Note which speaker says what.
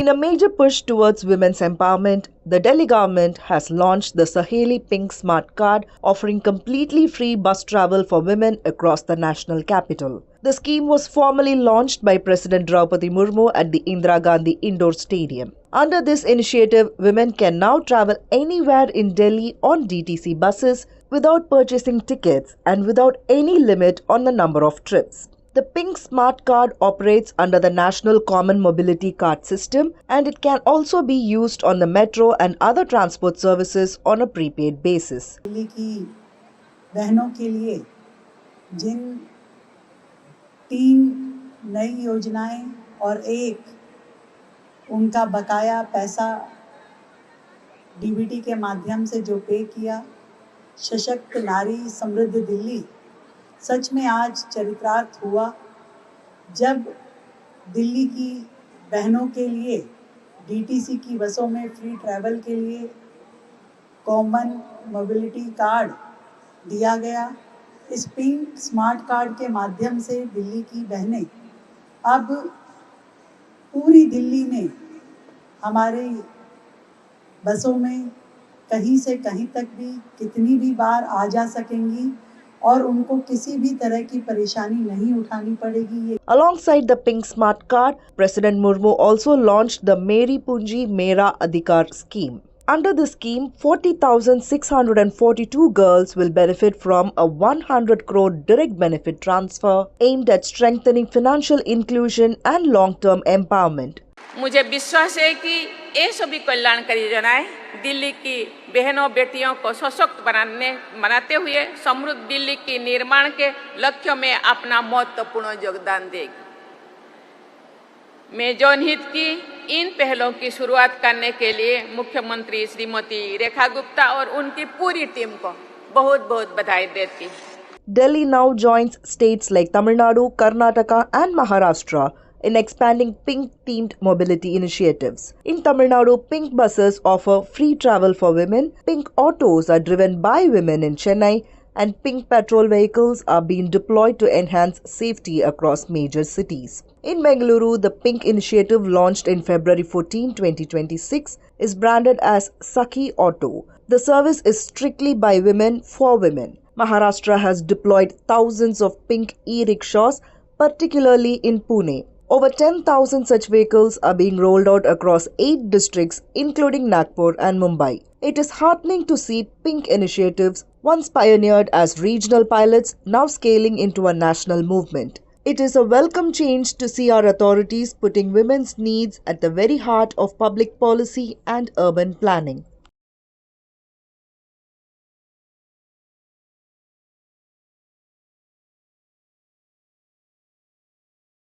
Speaker 1: In a major push towards women's empowerment, the Delhi government has launched the Saheli Pink Smart Card, offering completely free bus travel for women across the national capital. The scheme was formally launched by President Draupadi Murmu at the Indira Gandhi Indoor Stadium. Under this initiative, women can now travel anywhere in Delhi on DTC buses without purchasing tickets and without any limit on the number of trips. The Pink Smart Card operates under the National Common Mobility Card system, and it can also be used on the metro and other transport services on a prepaid basis.
Speaker 2: Delhi की बहनों के लिए जिन 3 नई योजनाएं और एक उनका बकाया पैसा डीबीटी के माध्यम से जो पे किया, सशक्त नारी समृद्ध दिल्ली सच में आज चरितार्थ हुआ, जब दिल्ली की बहनों के लिए डीटीसी की बसों में फ्री ट्रैवल के लिए कॉमन मोबिलिटी कार्ड दिया गया। इस पिंक स्मार्ट कार्ड के माध्यम से दिल्ली की बहनें अब पूरी दिल्ली में हमारी बसों में कहीं से कहीं तक भी कितनी भी बार आ जा सकेंगी और उनको किसी भी तरह की परेशानी नहीं उठानी पड़ेगी।
Speaker 1: Alongside the Pink Smart Card, President Murmu also launched the Meri Punji Mera Adhikar scheme. Under the scheme, 40,642 girls will benefit from a 100 crore direct benefit transfer aimed at strengthening financial inclusion and long-term empowerment.
Speaker 3: मुझे विश्वास है कि ये सभी कल्याणकारी योजनाएं दिल्ली की बहनों बेटियों को सशक्त बनाते हुए समृद्ध दिल्ली के निर्माण के लक्ष्यों में अपना महत्वपूर्ण योगदान देगी। मैं जनहित की इन पहलों की शुरुआत करने के लिए मुख्यमंत्री श्रीमती रेखा गुप्ता और उनकी पूरी टीम को बहुत-बहुत बधाई देती हूँ।
Speaker 1: Delhi now joins states like Tamil Nadu, Karnataka and Maharashtra in expanding pink-themed mobility initiatives. In Tamil Nadu, pink buses offer free travel for women, pink autos are driven by women in Chennai, and pink patrol vehicles are being deployed to enhance safety across major cities. In Bengaluru, the Pink Initiative, launched in February 14, 2026, is branded as Sakhi Auto. The service is strictly by women for women. Maharashtra has deployed thousands of pink e-rickshaws, particularly in Pune. Over 10,000 such vehicles are being rolled out across 8 districts, including Nagpur and Mumbai. It is heartening to see pink initiatives, once pioneered as regional pilots, now scaling into a national movement. It is a welcome change to see our authorities putting women's needs at the very heart of public policy and urban planning.